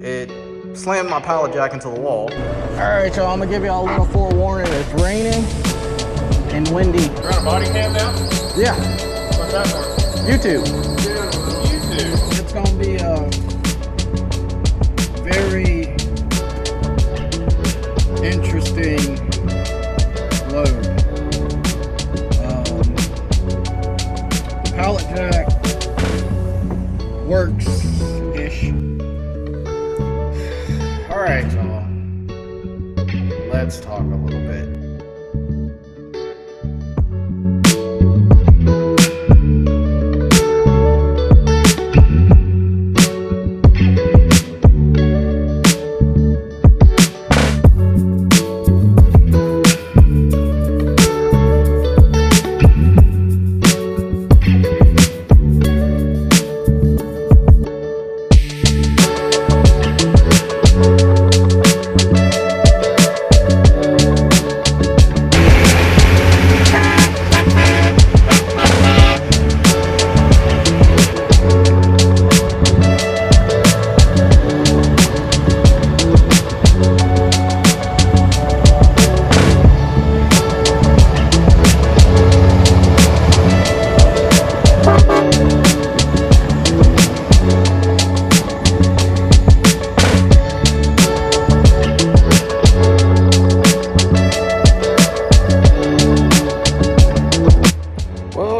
It slammed my pallet jack into the wall. All right, y'all, I'm gonna give y'all a little forewarning. It's raining and windy. You're on a body cam now? Yeah, What's that for? YouTube. YouTube. It's gonna be a very interesting load. Pallet jack works-ish. All right, y'all. Let's talk a little bit.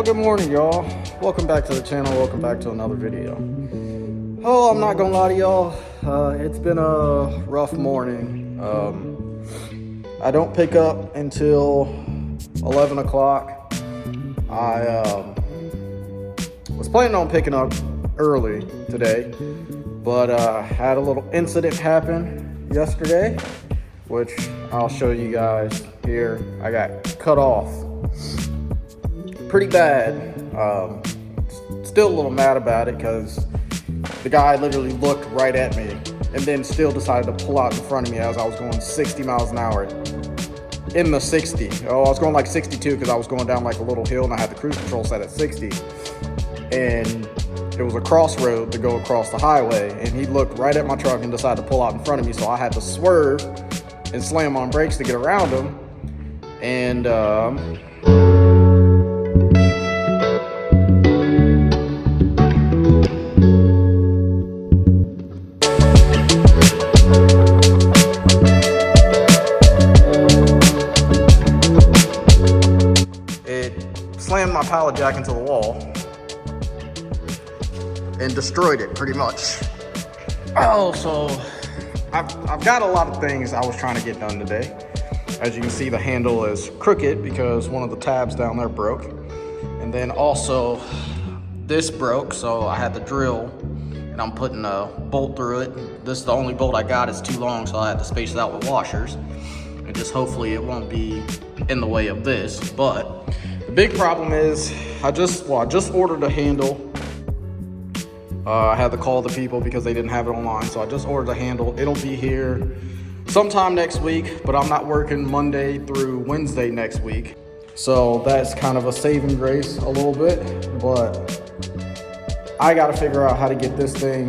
Good morning, y'all. Welcome back to the channel. Welcome back to another video. Oh, I'm not gonna lie to y'all. It's been a rough morning. I don't pick up until 11 o'clock. I was planning on picking up early today, but had a little incident happen yesterday, which I'll show you guys here. I got cut off pretty bad. Still a little mad about it because the guy literally looked right at me and then still decided to pull out in front of me as I was going 60 miles an hour in the 60. Oh, I was going like 62 because I was going down like a little hill and I had the cruise control set at 60. And it was a crossroad to go across the highway, and he looked right at my truck and decided to pull out in front of me, so I had to swerve and slam on brakes to get around him. And slammed my pallet jack into the wall and destroyed it pretty much. Oh, so I've got a lot of things I was trying to get done today. As you can see, the handle is crooked because one of the tabs down there broke. And then also this broke, so I had to drill and I'm putting a bolt through it. This is the only bolt I got. It's too long, so I had to space it out with washers. And just hopefully it won't be in the way of this. But the big problem is I just ordered a handle. I had to call the people because they didn't have it online, so I just ordered a handle. It'll be here sometime next week, but I'm not working Monday through Wednesday next week. So that's kind of a saving grace a little bit, but I gotta figure out how to get this thing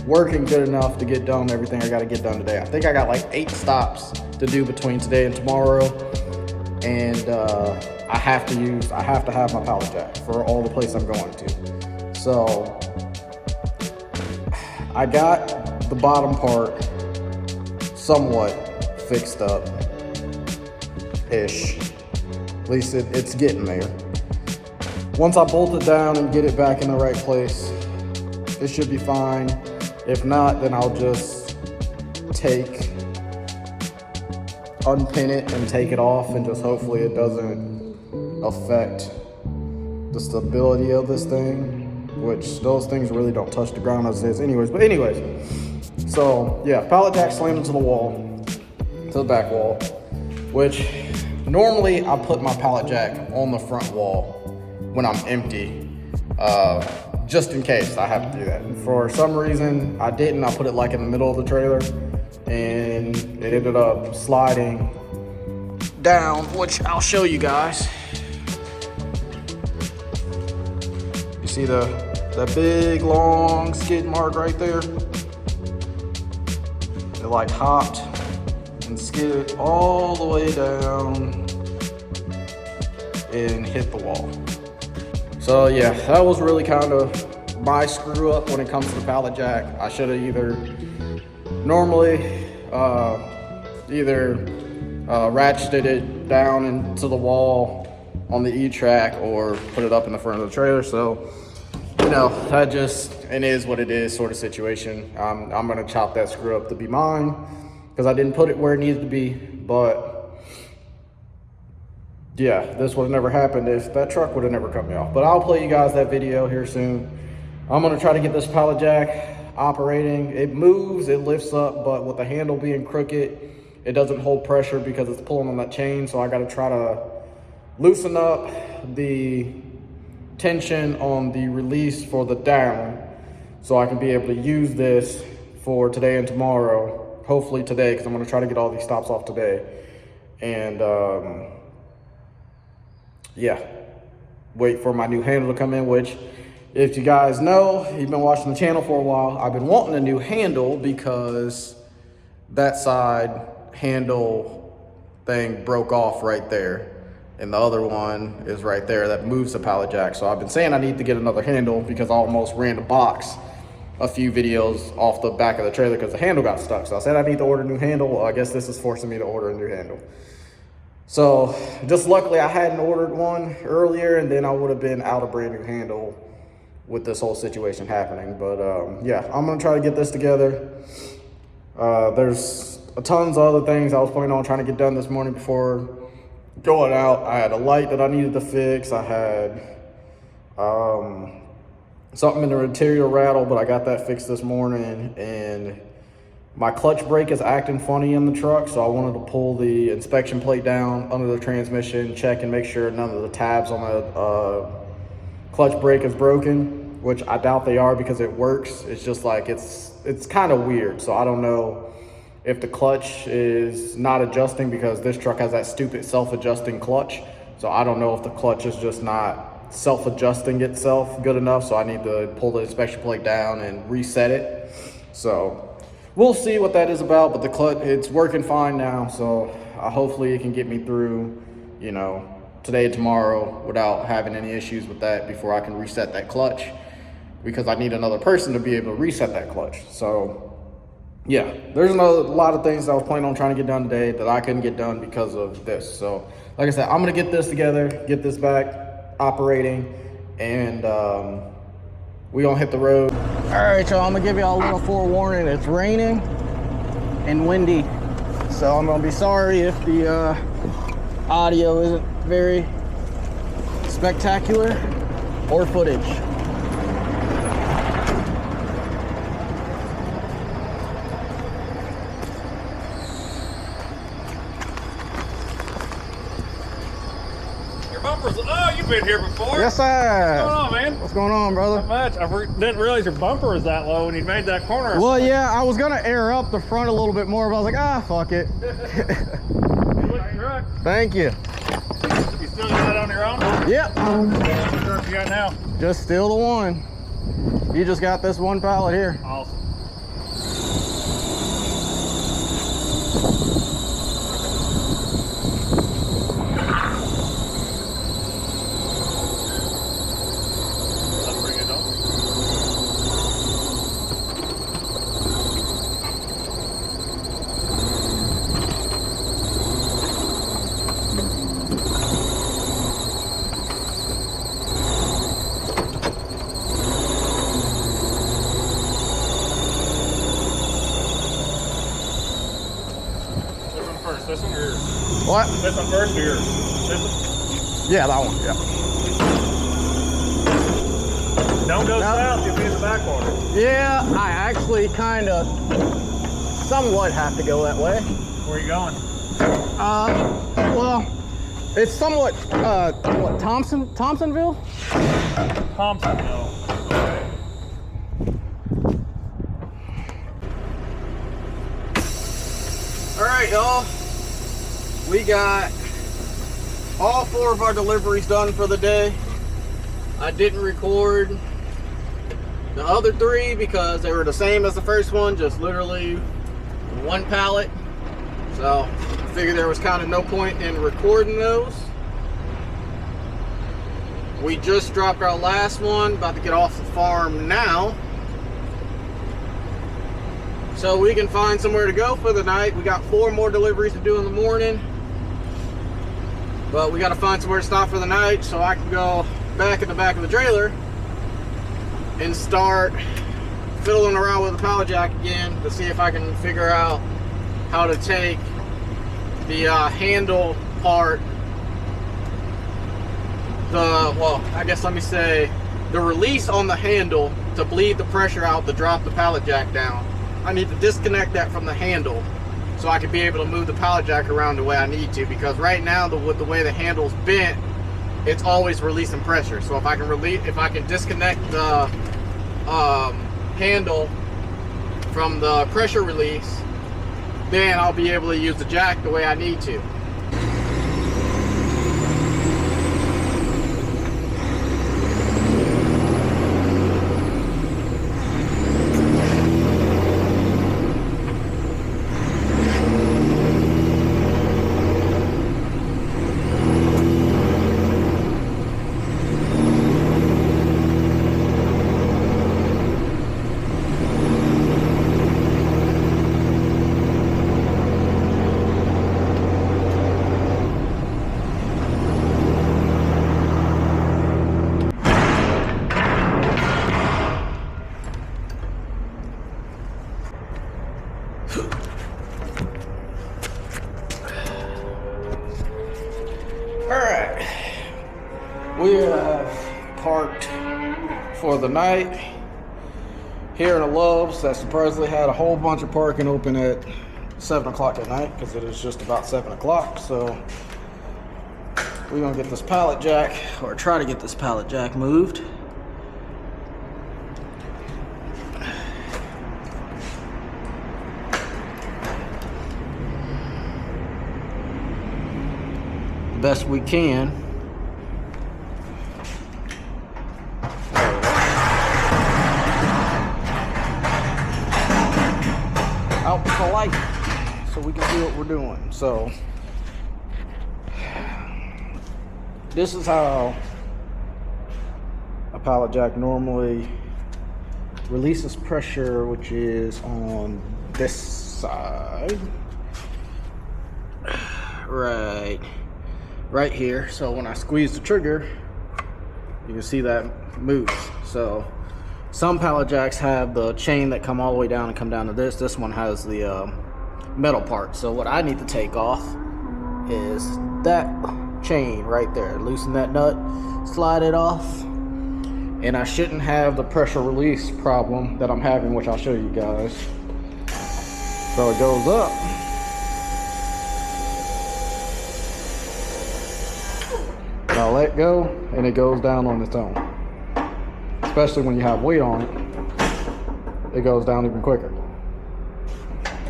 working good enough to get done everything I gotta get done today. I think I got like 8 stops to do between today and tomorrow, and I have to have my pallet jack for all the places I'm going to. So I got the bottom part somewhat fixed up ish. At least it's getting there. Once I bolt it down and get it back in the right place, it should be fine. If not, then I'll just unpin it and take it off, and just hopefully it doesn't affect the stability of this thing, which those things really don't touch the ground as it is anyways. But anyways, so yeah, pallet jack slammed into the wall, to the back wall, which normally I put my pallet jack on the front wall when I'm empty, just in case I have to do that. For some reason I didn't. I put it like in the middle of the trailer, and it ended up sliding down, which I'll show you guys. You see that big long skid mark right there? it like hopped and skidded all the way down and hit the wall. So yeah, that was really kind of my screw up when it comes to the pallet jack. I should have either ratcheted it down into the wall on the E-track or put it up in the front of the trailer. So, you know, that just, it is what it is sort of situation. I'm gonna chop that screw up to be mine because I didn't put it where it needed to be. But yeah, this would have never happened if that truck would have never cut me off. But I'll play you guys that video here soon. I'm gonna try to get this pallet jack operating. It moves, it lifts up, but with the handle being crooked, it doesn't hold pressure because it's pulling on that chain. So I gotta try to loosen up the tension on the release for the down so I can be able to use this for today and tomorrow. Hopefully today, because I'm gonna try to get all these stops off today. And yeah, wait for my new handle to come in, which if you guys know, you've been watching the channel for a while, I've been wanting a new handle because that side handle thing broke off right there. And the other one is right there that moves the pallet jack. So I've been saying I need to get another handle because I almost ran the box a few videos off the back of the trailer because the handle got stuck. So I said I need to order a new handle. Well, I guess this is forcing me to order a new handle. So just luckily I hadn't ordered one earlier and then I would have been out a brand new handle with this whole situation happening. But yeah, I'm gonna try to get this together. There's tons of other things I was planning on trying to get done this morning before going out. I had a light that I needed to fix. I had something in the interior rattle, but I got that fixed this morning. And my clutch brake is acting funny in the truck, so I wanted to pull the inspection plate down under the transmission, check and make sure none of the tabs on the clutch brake is broken, which I doubt they are because it works. It's just like it's kind of weird. So I don't know if the clutch is not adjusting because this truck has that stupid self-adjusting clutch. So I don't know if the clutch is just not self-adjusting itself good enough. So I need to pull the inspection plate down and reset it. So we'll see what that is about, but the clutch, it's working fine now. So hopefully it can get me through, you know, today and tomorrow without having any issues with that before I can reset that clutch, because I need another person to be able to reset that clutch. So yeah, there's a lot of things I was planning on trying to get done today that I couldn't get done because of this. So like I said, I'm gonna get this together, get this back operating, and we gonna hit the road. All right, y'all, I'm gonna give y'all a little forewarning. It's raining and windy, so I'm gonna be sorry if the audio isn't very spectacular or footage. Your bumpers. Oh, you've been here before. Yes, sir. What's going on, man? What's going on, brother? Not much. I didn't realize your bumper was that low when you made that corner. Well, yeah, I was gonna air up the front a little bit more, but I was like, fuck it. Good truck. Thank you. You still got that on your own? Yep. What truck you got now? Just still the one. You just got this one pallet here. Awesome. That's pretty good, though. This one or yours? What? This one first or yours? This one? Yeah, that one, yeah. Don't go south, you'll be in the back water. Yeah, I actually kind of somewhat have to go that way. Where are you going? Well, it's somewhat, what, Thompsonville? Thompsonville. Okay. All right, y'all. We got all 4 of our deliveries done for the day. I didn't record the other 3 because they were the same as the first one, just literally one pallet. So I figured there was kind of no point in recording those. We just dropped our last one, about to get off the farm now. So we can find somewhere to go for the night. We got 4 more deliveries to do in the morning. But we got to find somewhere to stop for the night so I can go back in the back of the trailer and start fiddling around with the pallet jack again to see if I can figure out how to take the handle part, the release on the handle to bleed the pressure out to drop the pallet jack down. I need to disconnect that from the handle so I can be able to move the pallet jack around the way I need to, because right now with the way the handle's bent, it's always releasing pressure. So if I can disconnect the handle from the pressure release, then I'll be able to use the jack the way I need to. Alright, we have parked for the night here in the Loves that supposedly had a whole bunch of parking open at 7 o'clock at night, because it is just about 7 o'clock. So we're gonna get this pallet jack, or try to get this pallet jack moved. Best we can. Out with the light so we can see what we're doing. So this is how a pallet jack normally releases pressure, which is on this side. Right here. So when I squeeze the trigger, you can see that moves. So some pallet jacks have the chain that come all the way down and come down to this. This one has the metal part. So what I need to take off is that chain right there. Loosen that nut, slide it off, and I shouldn't have the pressure release problem that I'm having, which I'll show you guys. So it goes up. I'll let go and it goes down on its own. Especially when you have weight on it, it goes down even quicker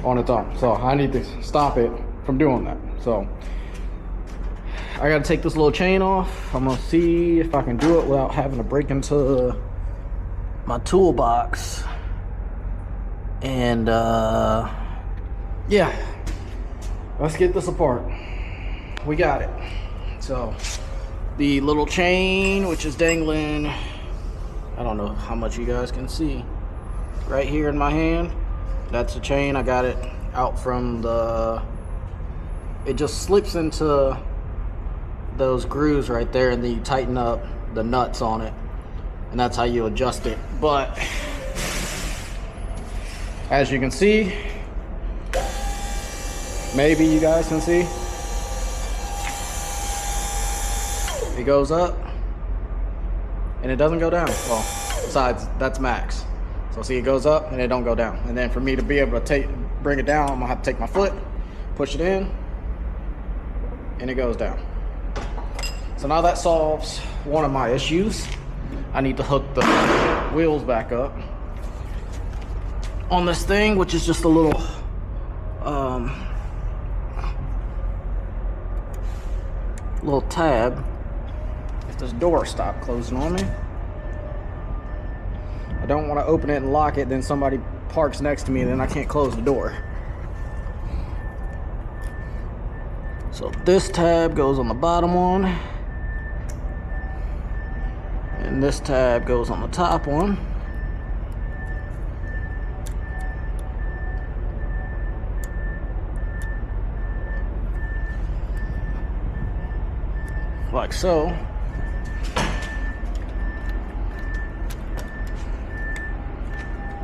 on its own. So I need to stop it from doing that. So I gotta take this little chain off. I'm gonna see if I can do it without having to break into my toolbox. And yeah, let's get this apart. We got it. So the little chain, which is dangling, I don't know how much you guys can see, right here in my hand, that's the chain. I got it out from it just slips into those grooves right there, and then you tighten up the nuts on it, and that's how you adjust it. But as you can see, maybe you guys can see, it goes up and it doesn't go down. Well, besides, that's max. So see, it goes up and it don't go down. And then for me to be able to bring it down, I'm gonna have to take my foot, push it in, and it goes down. So now that solves one of my issues. I need to hook the wheels back up on this thing, which is just a little little tab. If this door stopped closing on me, I don't want to open it and lock it, then somebody parks next to me and then I can't close the door. So this tab goes on the bottom one, and this tab goes on the top one. Like so.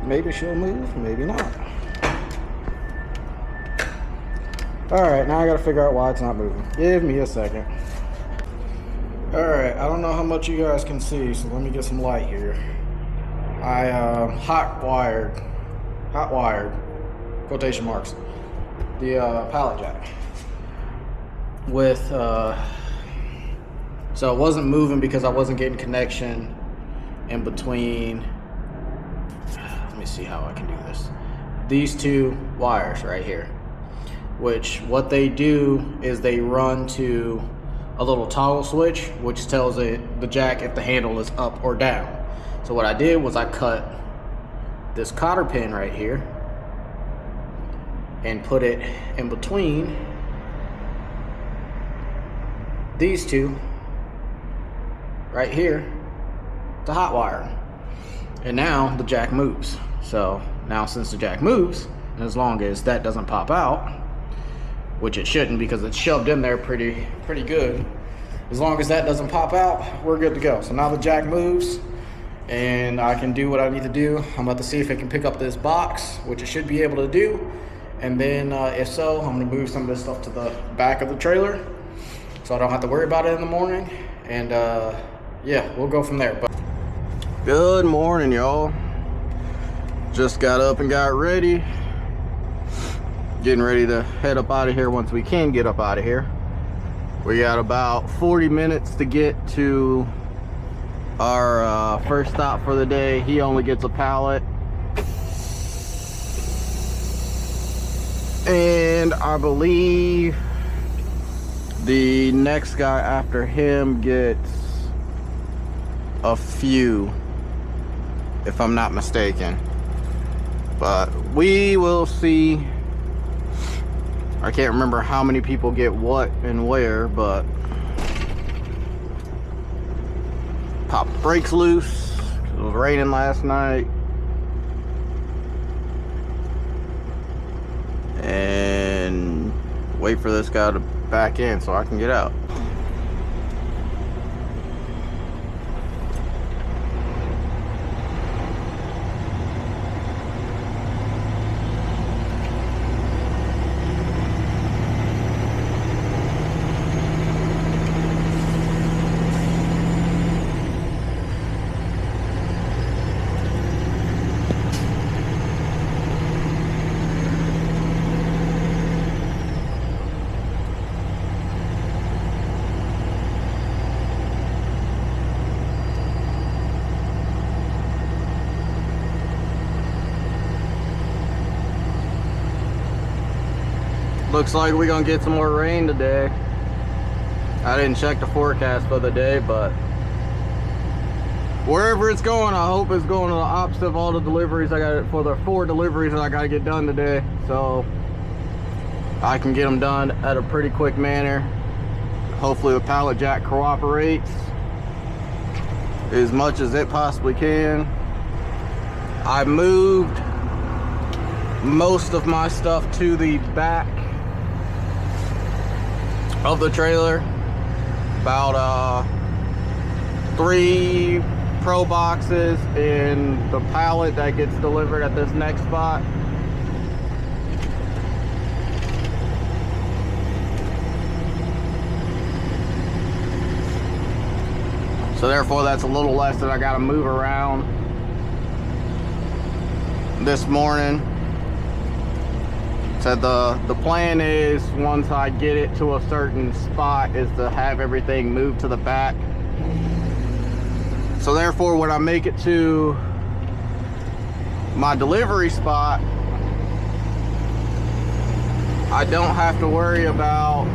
Maybe she'll move, maybe not. Alright, now I gotta figure out why it's not moving. Give me a second. Alright, I don't know how much you guys can see, so let me get some light here. I hot wired, quotation marks, the pallet jack. With, so it wasn't moving because I wasn't getting connection in between. Let me see how I can do this. These two wires right here, which what they do is they run to a little toggle switch, which tells it the jack if the handle is up or down. So what I did was I cut this cotter pin right here and put it in between these two right here to hot wire. And now the jack moves. So now since the jack moves, and as long as that doesn't pop out, which it shouldn't because it's shoved in there pretty good, as long as that doesn't pop out, we're good to go. So now the jack moves and I can do what I need to do. I'm about to see if it can pick up this box, which it should be able to do. And then if so, I'm gonna move some of this stuff to the back of the trailer so I don't have to worry about it in the morning. And yeah, we'll go from there. But good morning, y'all. Just got up and got ready. Getting ready to head up out of here once we can get up out of here. We got about 40 minutes to get to our first stop for the day. He only gets a pallet. And I believe the next guy after him gets a few, if I'm not mistaken. But we will see. I can't remember how many people get what and where, but pop the brakes loose. It was raining last night. And wait for this guy to back in so I can get out. Looks like we're gonna get some more rain today. I didn't check the forecast for the day, but wherever it's going, I hope it's going to the opposite of all the deliveries I got for the 4 deliveries that I gotta get done today, so I can get them done at a pretty quick manner. Hopefully the pallet jack cooperates as much as it possibly can. I moved most of my stuff to the back of the trailer. About 3 pro boxes and the pallet that gets delivered at this next spot. So therefore that's a little less that I gotta move around this morning. So the plan is, once I get it to a certain spot, is to have everything moved to the back. So therefore when I make it to my delivery spot, I don't have to worry about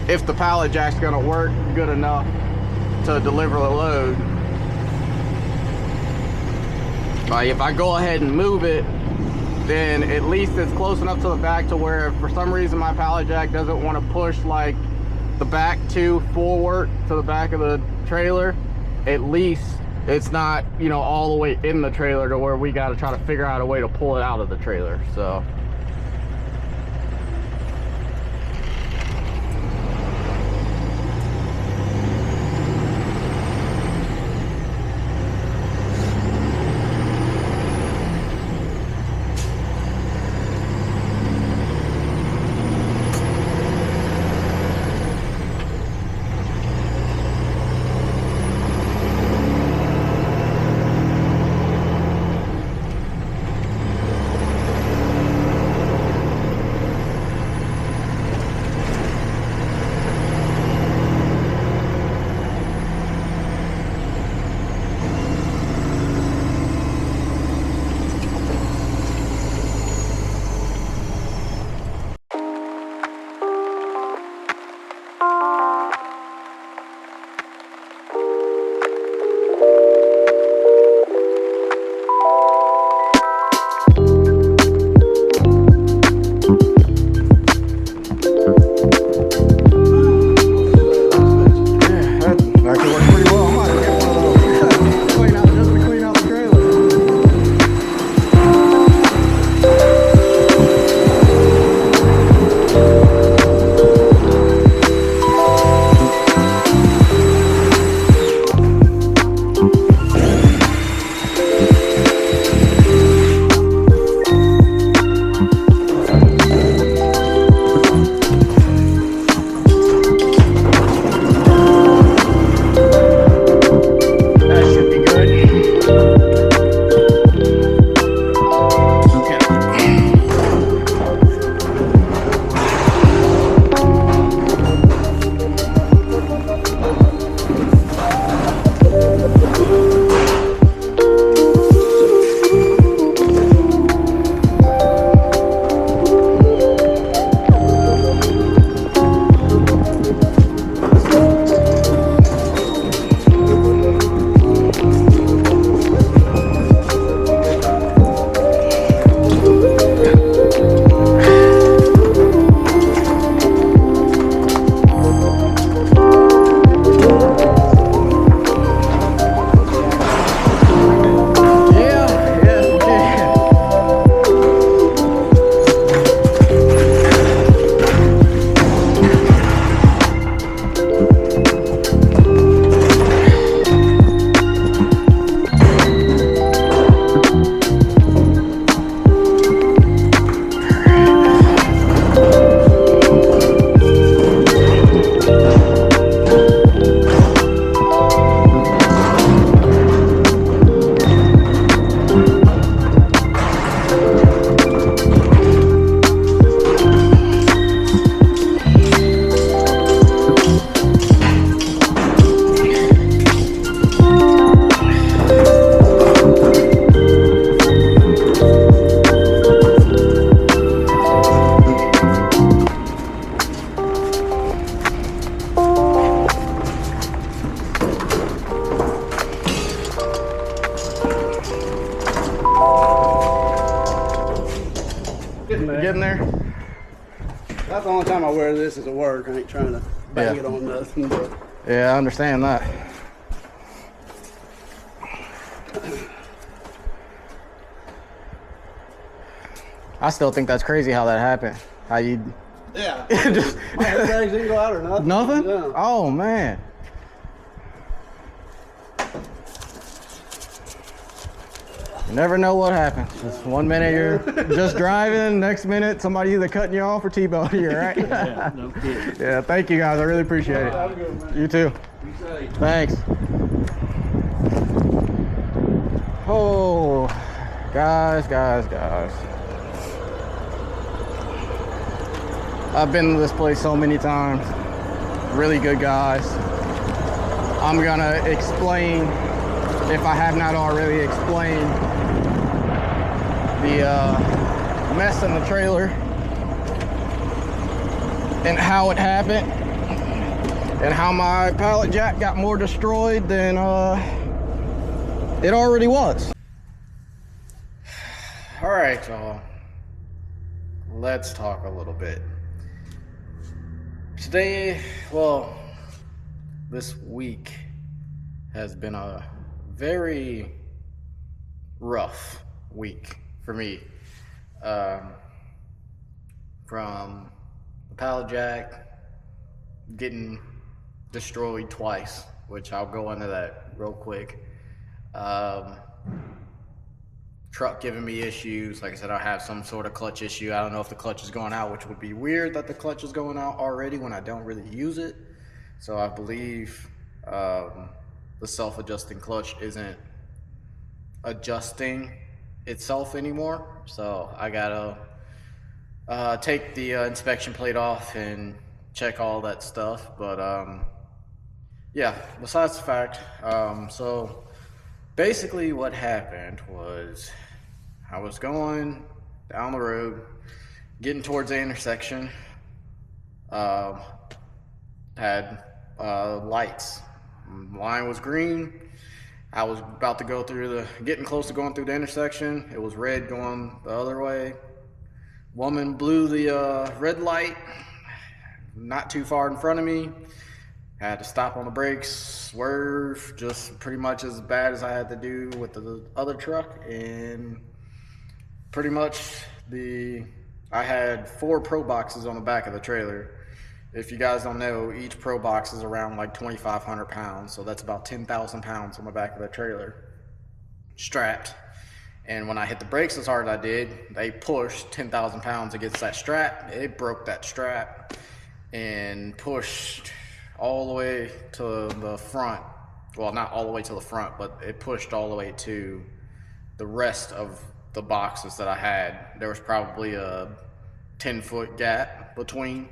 if the pallet jack's gonna work good enough to deliver the load. Like if I go ahead and move it then at least it's close enough to the back to where if for some reason my pallet jack doesn't want to push like the back too forward to the back of the trailer, at least it's not, you know, all the way in the trailer to where we got to try to figure out a way to pull it out of the trailer. So getting there. That's the only time I wear this is at work. I ain't trying to bang it on nothing. But Yeah, I understand that. I still think that's crazy how that happened. How you yeah, just my airbags didn't go out or nothing. nothing? No. Oh man. You never know what happens. Just one minute you're just driving, next minute somebody either cutting you off or T-boning you, right? Yeah, no kidding. Yeah, thank you guys. I really appreciate Have a it. good one, man. You too. Be safe. Thanks. Oh, guys. I've been to this place so many times. Really good guys. I'm gonna explain, if I have not already explained, the mess in the trailer and how it happened and how my pallet jack got more destroyed than it already was. All right, y'all. let's talk a little bit. Today, well, this week has been a very rough week for me. From the pallet jack getting destroyed twice, which I'll go into that real quick. Truck giving me issues. Like I said, I have some sort of clutch issue. I don't know if the clutch is going out, which would be weird that the clutch is going out already when I don't really use it. So I believe the self-adjusting clutch isn't adjusting itself anymore. So I gotta take the inspection plate off and check all that stuff. But yeah, besides the fact, so basically what happened was I was going down the road, getting towards the intersection, had lights. Line was green. I was about to go through getting close to going through the intersection. It was red going the other way. Woman blew the red light not too far in front of me. Had to stop on the brakes, swerve, just pretty much as bad as I had to do with the other truck. And pretty much I had 4 Pro Boxes on the back of the trailer. If you guys don't know, each Pro Box is around like 2,500 pounds. So that's about 10,000 pounds on the back of the trailer, strapped. And when I hit the brakes as hard as I did, they pushed 10,000 pounds against that strap. It broke that strap and pushed all the way to the front. Well, not all the way to the front, but it pushed all the way to the rest of the boxes that I had. There was probably a 10-foot gap between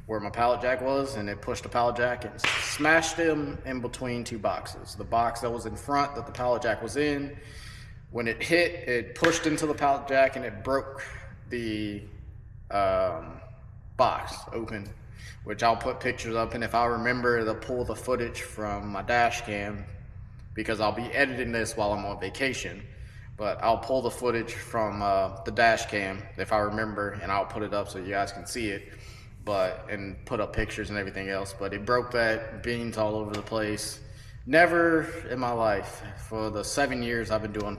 where my pallet jack was, and it pushed the pallet jack and smashed them in between 2 boxes. The box that was in front that the pallet jack was in, when it hit, it pushed into the pallet jack and it broke the box open, which I'll put pictures up. And if I remember to pull the footage from my dash cam, because I'll be editing this while I'm on vacation, but I'll pull the footage from the dash cam if I remember, and I'll put it up so you guys can see it, and put up pictures and everything else. But it broke that, beans all over the place. Never in my life, for the 7 years I've been doing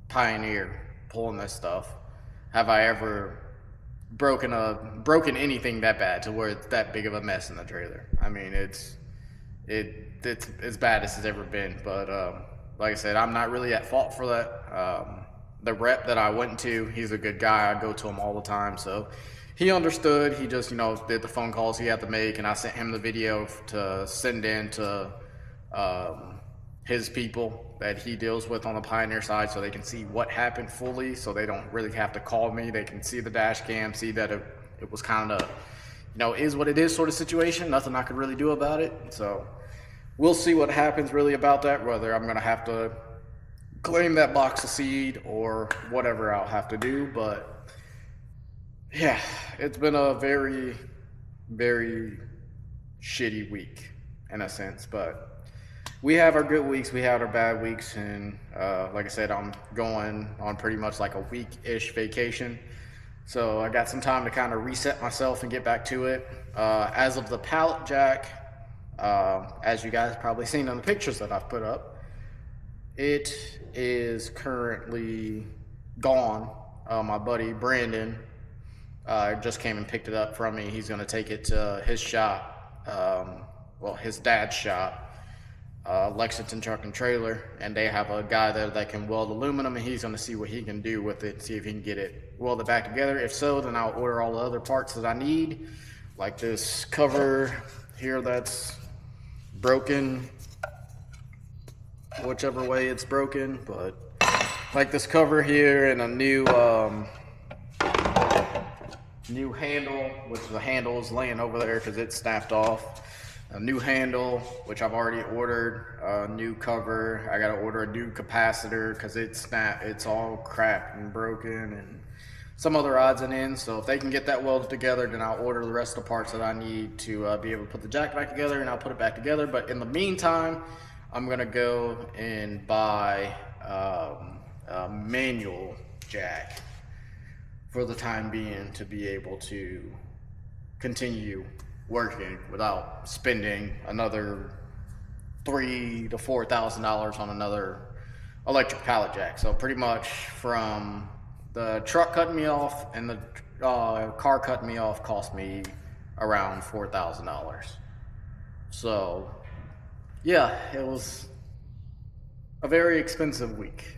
Pioneer, pulling this stuff, have I ever broken anything that bad to where it's that big of a mess in the trailer. I mean, it's as bad as it's ever been. But like I said, I'm not really at fault for that. The rep that I went to, he's a good guy. I go to him all the time, so he understood. He just, did the phone calls he had to make, and I sent him the video to send in to his people that he deals with on the Pioneer side, so they can see what happened fully, so they don't really have to call me. They can see the dash cam, see that it was kind of, is what it is sort of situation. Nothing I could really do about it. So we'll see what happens really about that, whether I'm going to have to claim that box of seed or whatever I'll have to do. But yeah, it's been a very, very shitty week in a sense. But we have our good weeks, we have our bad weeks, and like I said, I'm going on pretty much like a week-ish vacation. So I got some time to kind of reset myself and get back to it. As of the pallet jack, as you guys probably seen on the pictures that I've put up, it is currently gone. My buddy Brandon just came and picked it up from me. He's going to take it to his shop, his dad's shop, Lexington Truck and Trailer, and they have a guy there that can weld aluminum, and he's going to see what he can do with it, see if he can get it welded back together. If so, then I'll order all the other parts that I need, like this cover here that's broken, whichever way it's broken, but like this cover here, and a new handle, which the handle is laying over there because it snapped off. A new handle, which I've already ordered, a new cover. I gotta order a new capacitor because it's all cracked and broken, and some other odds and ends. So if they can get that welded together, then I'll order the rest of the parts that I need to be able to put the jack back together, and I'll put it back together. But in the meantime, I'm gonna go and buy a manual jack for the time being to be able to continue working without spending another $3,000 to $4,000 on another electric pallet jack. So pretty much from the truck cutting me off and the car cutting me off cost me around $4,000. So yeah, it was a very expensive week.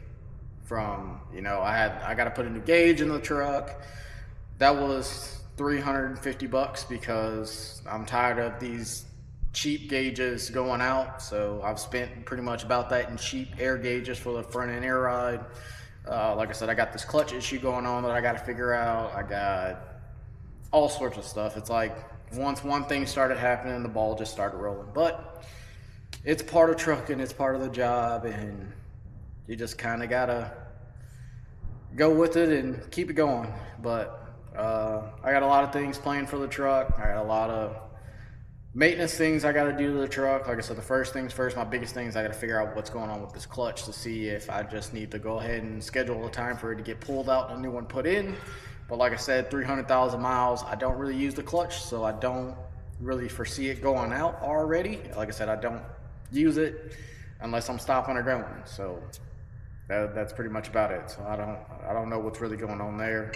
From, you know, I got to put a new gauge in the truck. That was $350 because I'm tired of these cheap gauges going out. So I've spent pretty much about that in cheap air gauges for the front end air ride. Like I said, I got this clutch issue going on that I got to figure out. I got all sorts of stuff. It's like once one thing started happening, the ball just started rolling. But it's part of trucking, it's part of the job, and you just kind of gotta go with it and keep it going. But I got a lot of things planned for the truck. I got a lot of maintenance things I got to do to the truck. Like I said, the first things first, my biggest thing is I got to figure out what's going on with this clutch to see if I just need to go ahead and schedule a time for it to get pulled out and a new one put in. But like I said, 300,000 miles, I don't really use the clutch, so I don't really foresee it going out already. Like I said, I don't use it unless I'm stopping or going. So that's pretty much about it. So I don't know what's really going on there.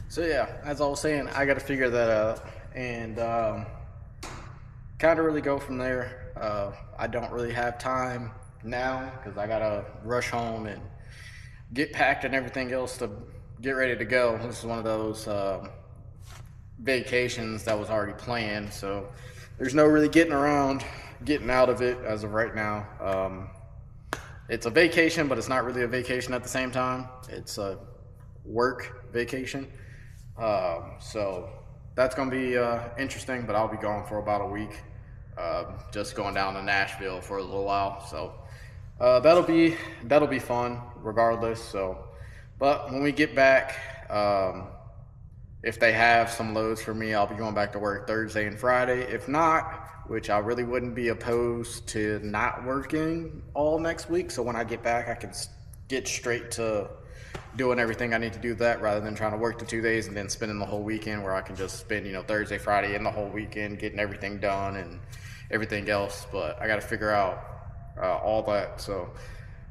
So yeah, as I was saying, I got to figure that out and kind of really go from there. I don't really have time now because I got to rush home and get packed and everything else to get ready to go. This is one of those vacations that was already planned, so there's no really getting out of it as of right now. It's a vacation, but it's not really a vacation at the same time. It's a work vacation. So that's going to be interesting, but I'll be gone for about a week, just going down to Nashville for a little while. So that'll be fun regardless. So, but when we get back, if they have some loads for me, I'll be going back to work Thursday and Friday. If not, which I really wouldn't be opposed to not working all next week. So when I get back, I can get straight to doing everything I need to do that rather than trying to work the 2 days and then spending the whole weekend, where I can just spend, Thursday, Friday and the whole weekend getting everything done and everything else. But I got to figure out all that. So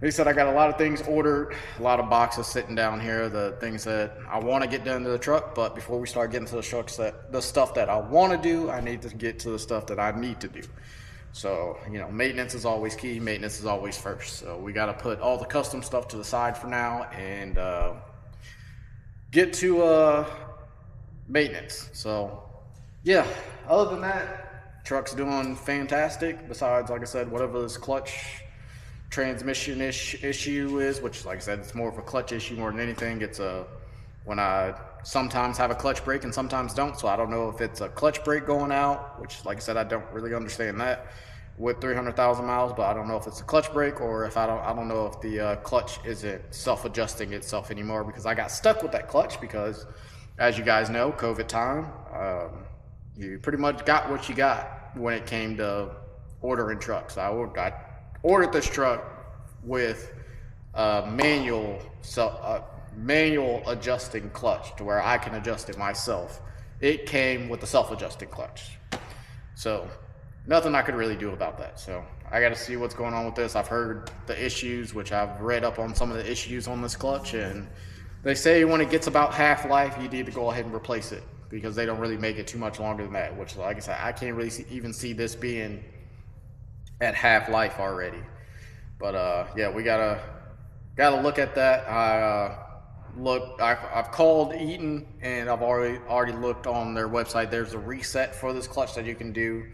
like I said, I got a lot of things ordered, a lot of boxes sitting down here, the things that I want to get done to the truck. But before we start getting to the trucks, the stuff that I want to do, I need to get to the stuff that I need to do. So, maintenance is always key. Maintenance is always first. So we got to put all the custom stuff to the side for now and get to maintenance. So yeah, other than that, truck's doing fantastic. Besides, like I said, whatever this clutch transmission issue is, which, like I said, it's more of a clutch issue more than anything. It's when I sometimes have a clutch brake and sometimes don't. So I don't know if it's a clutch brake going out, which, like I said, I don't really understand that with 300,000 miles, but I don't know if it's a clutch brake or if I don't know if the clutch isn't self-adjusting itself anymore, because I got stuck with that clutch because, as you guys know, COVID time, you pretty much got what you got when it came to ordering trucks. I ordered this truck with manual adjusting clutch to where I can adjust it myself. It came with a self-adjusting clutch, so nothing I could really do about that. So I got to see what's going on with this. I've heard the issues, which I've read up on some of the issues on this clutch, and they say when it gets about half-life, you need to go ahead and replace it because they don't really make it too much longer than that, which, like I said, I can't really even see this being at half-life already. But yeah, we gotta look at that. I've called Eaton and I've already looked on their website. There's a reset for this clutch that you can do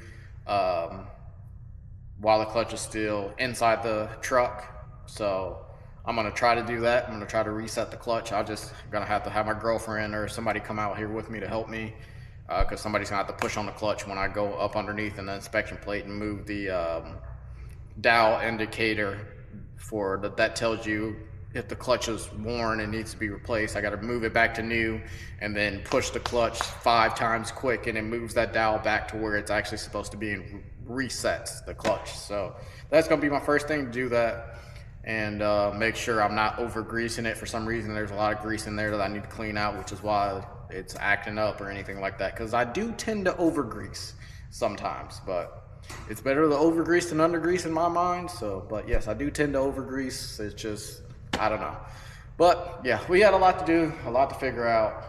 while the clutch is still inside the truck. So I'm gonna try to do that. I'm gonna try to reset the clutch. I'm gonna have to have my girlfriend or somebody come out here with me to help me, because somebody's gonna have to push on the clutch when I go up underneath in the inspection plate and move the dial indicator that tells you if the clutch is worn and needs to be replaced. I got to move it back to new and then push the clutch 5 times quick, and it moves that dial back to where it's actually supposed to be and resets the clutch. So that's going to be my first thing to do that. and make sure I'm not over greasing it. For some reason, there's a lot of grease in there that I need to clean out, which is why it's acting up or anything like that, because I do tend to over grease sometimes, but it's better to over grease than under grease in my mind. So, but yes, I do tend to over grease. It's just, I don't know. But yeah, we had a lot to do, a lot to figure out,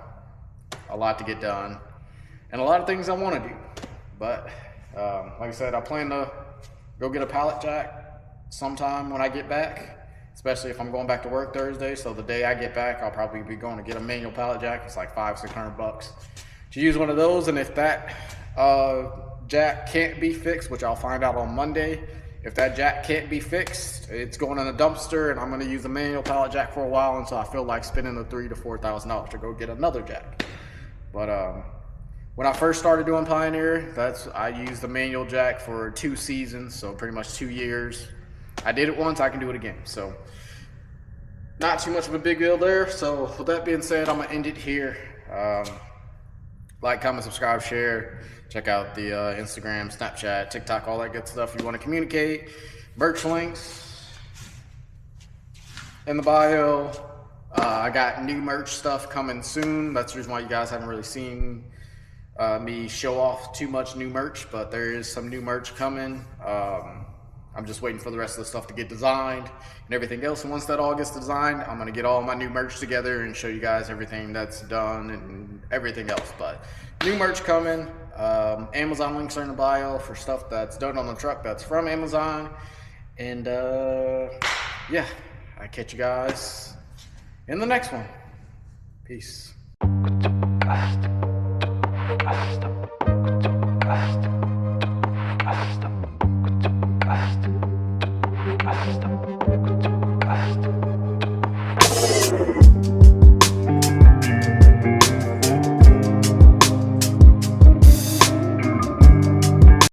a lot to get done, and a lot of things I want to do. But like I said, I plan to go get a pallet jack sometime when I get back, especially if I'm going back to work Thursday. So the day I get back, I'll probably be going to get a manual pallet jack. It's like $500-600 to use one of those. And if that jack can't be fixed, which I'll find out on Monday, if that jack can't be fixed, it's going in a dumpster, and I'm going to use a manual pallet jack for a while until I feel like spending the $3,000 to $4,000 to go get another jack. But when I first started doing Pioneer, I used the manual jack for 2 seasons, so pretty much 2 years. I did it once, I can do it again. So not too much of a big deal there. So with that being said, I'm gonna end it here. Like, comment, subscribe, share. Check out the Instagram, Snapchat, TikTok, all that good stuff. If you want to communicate, merch links in the bio. I got new merch stuff coming soon. That's the reason why you guys haven't really seen me show off too much new merch, but there is some new merch coming. I'm just waiting for the rest of the stuff to get designed and everything else. And once that all gets designed, I'm gonna get all my new merch together and show you guys everything that's done and everything else. But new merch coming. Amazon links are in the bio for stuff that's done on the truck that's from Amazon. And yeah, I'll catch you guys in the next one. Peace.